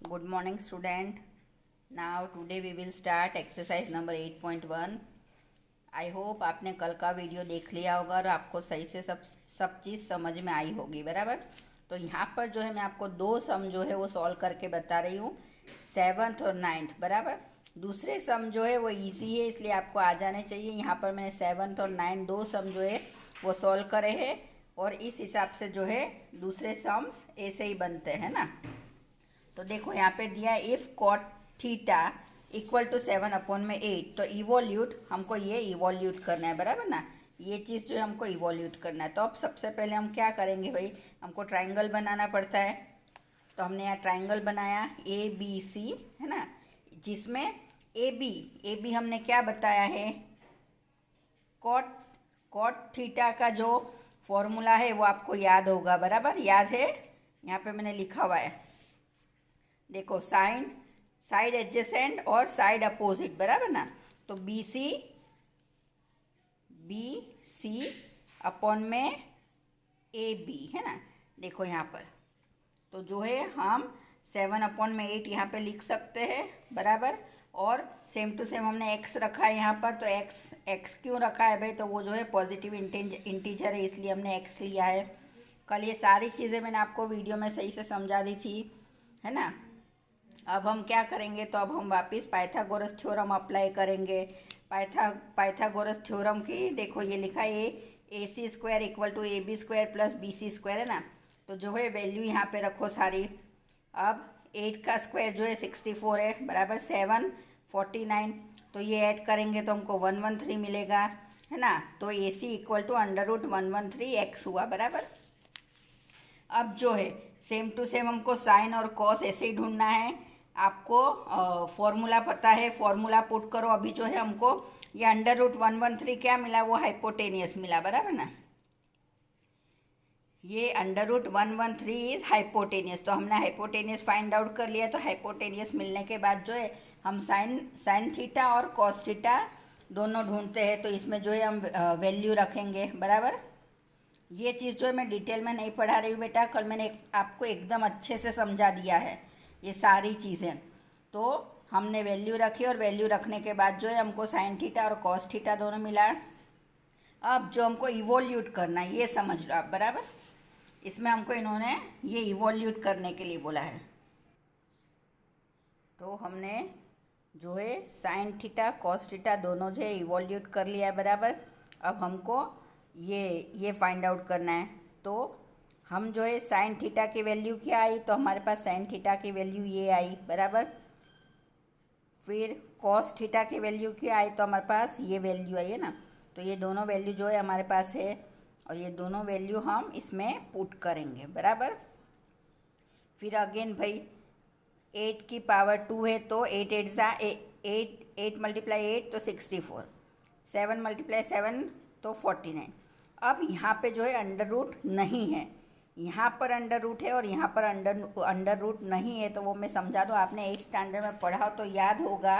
Good morning, student. Now today we will start exercise number 8.1. I hope आपने कल का video देख लिया होगा और आपको सही से सब चीज़ समझ में आई होगी, बराबर। तो यहाँ पर जो है मैं आपको दो सम जो है वो सॉल्व करके बता रही हूँ, 7th और 9th, बराबर। दूसरे सम जो है वो इजी है, इसलिए आपको आ जाने चाहिए। यहाँ पर मैंने 7th और 9th दो सम जो है वो सॉल्व करे हैं और इस हिसाब से जो है दूसरे सम्स ऐसे ही बनते हैं ना। तो देखो यहाँ पे दिया है if cot theta equal to 7/8, तो इवोल्यूट हमको ये इवोल्यूट करना है, बराबर ना। ये चीज़ जो है हमको इवोल्यूट करना है। तो अब सबसे पहले हम क्या करेंगे भाई, हमको ट्राइंगल बनाना पड़ता है। तो हमने यहाँ ट्राइंगल बनाया ABC, है ना, जिसमें ए बी हमने क्या बताया है, कॉट थीटा का जो फॉर्मूला है वो आपको याद होगा, बराबर। याद है, यहाँ पे मैंने लिखा हुआ है, देखो, साइड एडजेसेंट और साइड अपोजिट, बराबर ना। तो बी सी अपॉन में ए बी, है ना। देखो यहाँ पर तो जो है हम 7/8 यहाँ पे लिख सकते हैं, बराबर। और सेम टू सेम हमने x रखा है यहाँ पर, तो x क्यों रखा है भाई, तो वो जो है पॉजिटिव इंटीजर है, इसलिए हमने x लिया है। कल ये सारी चीज़ें मैंने आपको वीडियो में सही से समझा दी थी, है ना। अब हम क्या करेंगे, तो अब हम वापस पाइथागोरस थ्योरम अप्लाई करेंगे। पाइथागोरस थ्योरम की देखो ये लिखा है AC² equal to AB² plus BC², है ना। तो जो है वैल्यू यहाँ पे रखो सारी। अब 8 का स्क्वायर जो है 64 है, बराबर 7 49, तो ये ऐड करेंगे तो हमको 113 मिलेगा, है ना। तो AC इक्वल टू √113x हुआ, बराबर। अब जो है सेम टू सेम हमको साइन और कॉस ऐसे ही ढूंढना है। आपको फॉर्मूला पता है, फॉर्मूला पुट करो। अभी जो है हमको ये √113 क्या मिला, वो हाइपोटेनियस मिला, बराबर ना। ये √113 इज हाइपोटेनियस, तो हमने हाइपोटेनियस फाइंड आउट कर लिया। तो हाइपोटेनियस मिलने के बाद जो है हम साइन थीटा और कॉस थीटा दोनों ढूंढते हैं। तो इसमें जो है हम वैल्यू रखेंगे, बराबर। ये चीज़ जो है मैं डिटेल में नहीं पढ़ा रही हूँ बेटा, कल मैंने आपको एकदम अच्छे से समझा दिया है ये सारी चीज़ें। तो हमने वैल्यू रखी और वैल्यू रखने के बाद जो है हमको साइन थीटा और कॉस थीटा दोनों मिला। अब जो हमको इवोल्यूट करना है ये समझ लो आप, बराबर। इसमें हमको इन्होंने ये इवोल्यूट करने के लिए बोला है। तो हमने जो है साइन थीटा कॉस थीटा दोनों जो है इवोल्यूट कर लिया है, बराबर। अब हमको ये फाइंड आउट करना है। तो हम जो है साइन थीटा की वैल्यू क्या आई, तो हमारे पास साइन थीटा की वैल्यू ये आई, बराबर। फिर कॉस थीटा की वैल्यू क्या आई, तो हमारे पास ये वैल्यू आई, है ना। तो ये दोनों वैल्यू जो है हमारे पास है और ये दोनों वैल्यू हम इसमें पुट करेंगे, बराबर। फिर अगेन भाई 8 की पावर 2 है, तो 8 × 8 तो 64, 7 × 7 तो 49। अब यहाँ पे जो है अंडर रूट नहीं है, यहाँ पर अंडर रूट है और यहाँ पर अंडर रूट नहीं है। तो वो मैं समझा दूँ, आपने 8th स्टैंडर्ड में पढ़ा हो तो याद होगा,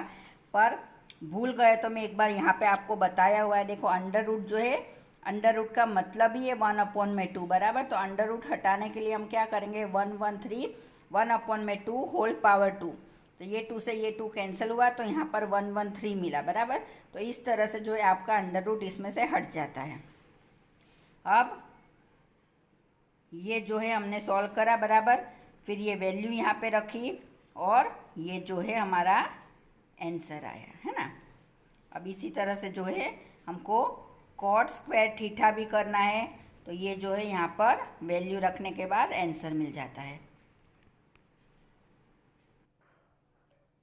पर भूल गए तो मैं एक बार यहाँ पे आपको बताया हुआ है। देखो अंडर रूट जो है, अंडर रूट का मतलब ही है 1/2, बराबर। तो अंडर रूट हटाने के लिए हम क्या करेंगे, 113 1/2 होल पावर 2। तो ये 2 से ये 2 कैंसिल हुआ, तो यहाँ पर 113 मिला, बराबर। तो इस तरह से जो है आपका अंडर रूट इसमें से हट जाता है। अब ये जो है हमने सॉल्व करा, बराबर। फिर ये वैल्यू यहाँ पे रखी और ये जो है हमारा आंसर आया, है ना। अब इसी तरह से जो है हमको कॉट स्क्वायर थीटा भी करना है। तो ये जो है यहाँ पर वैल्यू रखने के बाद आंसर मिल जाता है।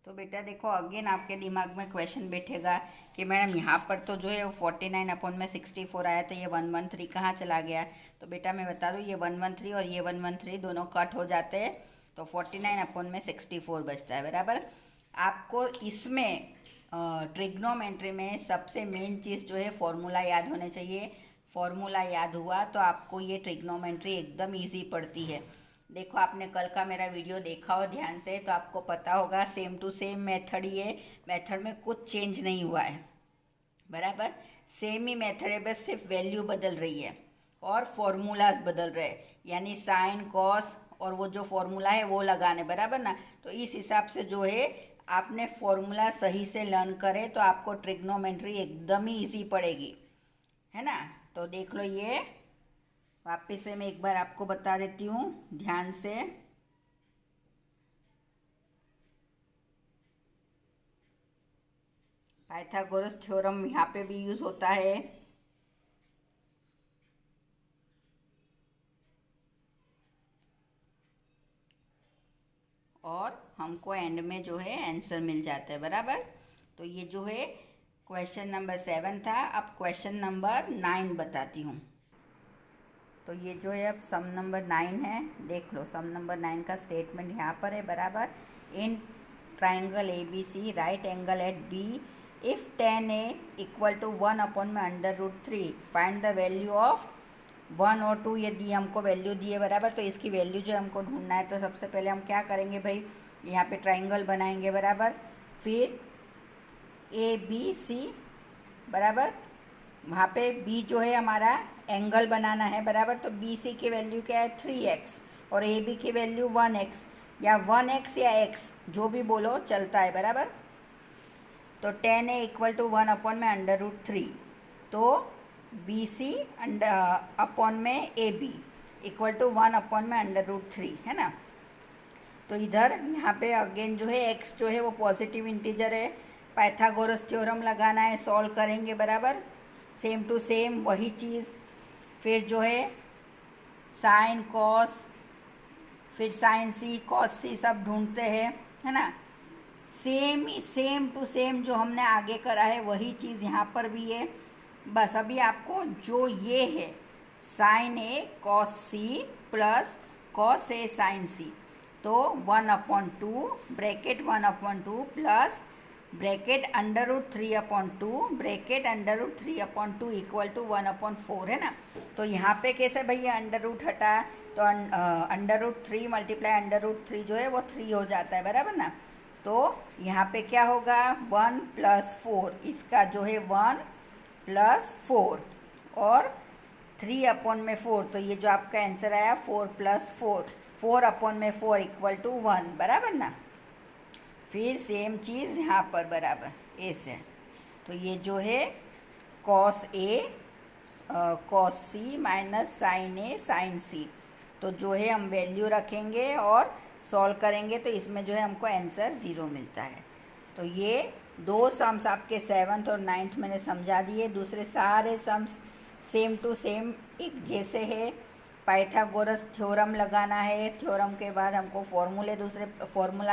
तो बेटा देखो अगेन आपके दिमाग में क्वेश्चन बैठेगा कि मैडम यहाँ पर तो जो है 49/64 आया, तो ये 113 कहाँ चला गया। तो बेटा मैं बता दूँ, ये 113 और ये 113 दोनों कट हो जाते हैं, तो 49/64 बचता है, बराबर। आपको इसमें ट्रिग्नोमेट्री में सबसे मेन चीज़ जो है फॉर्मूला याद होने चाहिए। फॉर्मूला याद हुआ तो आपको ये ट्रिग्नोमेट्री एकदम ईजी पड़ती है। देखो आपने कल का मेरा वीडियो देखा हो ध्यान से, तो आपको पता होगा सेम टू सेम मेथड ही है, मेथड में कुछ चेंज नहीं हुआ है, बराबर। सेम ही मेथड है, बस सिर्फ वैल्यू बदल रही है और फॉर्मूलाज बदल रहे हैं, यानी साइन कॉस और वो जो फॉर्मूला है वो लगाने, बराबर ना। तो इस हिसाब से जो है आपने फॉर्मूला सही से लर्न करे तो आपको ट्रिग्नोमेट्री एकदम ही इजी पड़ेगी, है ना। तो देख लो, ये वापस से मैं एक बार आपको बता देती हूँ ध्यान से। पाइथागोरस थ्योरम यहाँ पे भी यूज होता है। और हमको एंड में जो है आंसर मिल जाता है, बराबर। तो ये जो है क्वेश्चन नंबर 7 था। अब क्वेश्चन नंबर 9 बताती हूँ। तो ये जो है अब सम नंबर 9 है, देख लो। सम नंबर 9 का स्टेटमेंट यहाँ पर है, बराबर। In triangle ABC right angle at B if tan A equal to 1 upon में √3 फाइंड द वैल्यू ऑफ 1 और 2। ये दी हमको वैल्यू दी है, बराबर। तो इसकी वैल्यू जो हमको ढूंढना है, तो सबसे पहले हम क्या करेंगे भाई, यहाँ पे ट्राइंगल बनाएंगे, बराबर। फिर ABC, बराबर। वहाँ पे B जो है हमारा एंगल बनाना है, बराबर। तो BC की वैल्यू क्या है 3x और AB की वैल्यू 1x, या 1x या x जो भी बोलो चलता है, बराबर। तो tan A equal to 1 upon में √3, तो BC अपॉन में AB इक्वल टू 1 अपॉन में √3, है ना। तो इधर यहाँ पे अगेन जो है x जो है वो पॉजिटिव इंटीजर है। पाइथागोरस थ्योरम लगाना है, सॉल्व करेंगे, बराबर। सेम टू सेम वही चीज़। फिर जो है साइन कॉस, फिर साइन सी कॉस सी सब ढूंढते हैं, है ना। सेम टू सेम जो हमने आगे करा है वही चीज़ यहाँ पर भी है। बस अभी आपको जो ये है sine A cos C plus cos A sine C, तो 1/2 bracket 1/2 plus bracket √3/2 bracket √3/2 equal to 1/4, है ना। तो यहाँ पे कैसे भैया √ हटा, तो √3 मल्टीप्लाई √3 जो है वो 3 हो जाता है, बराबर ना। तो यहाँ पे क्या होगा 1 + 4, इसका जो है 1 + 4 और 3/4, तो ये जो आपका आंसर आया 4 + 4, 4/4 इक्वल टू 1, बराबर ना। फिर सेम चीज़ यहाँ पर, बराबर ऐसे। तो ये जो है cos A cos C minus sine A sine C, तो जो है हम वैल्यू रखेंगे और सॉल्व करेंगे, तो इसमें जो है हमको आंसर 0 मिलता है। तो ये दो सम्स आपके 7th और 9th मैंने समझा दिए। दूसरे सारे सम्स सेम टू सेम एक जैसे है। पाइथागोरस थ्योरम लगाना है, थ्योरम के बाद हमको फॉर्मूला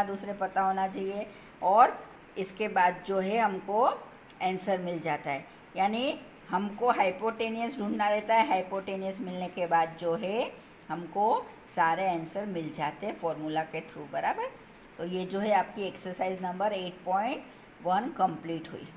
दूसरे पता होना चाहिए, और इसके बाद जो है हमको आंसर मिल जाता है। यानी हमको हाइपोटेनियस ढूंढना रहता है, हाइपोटेनियस मिलने के बाद जो है हमको सारे आंसर मिल जाते हैं फॉर्मूला के थ्रू, बराबर। तो ये जो है आपकी एक्सरसाइज नंबर 8.1 कंप्लीट हुई।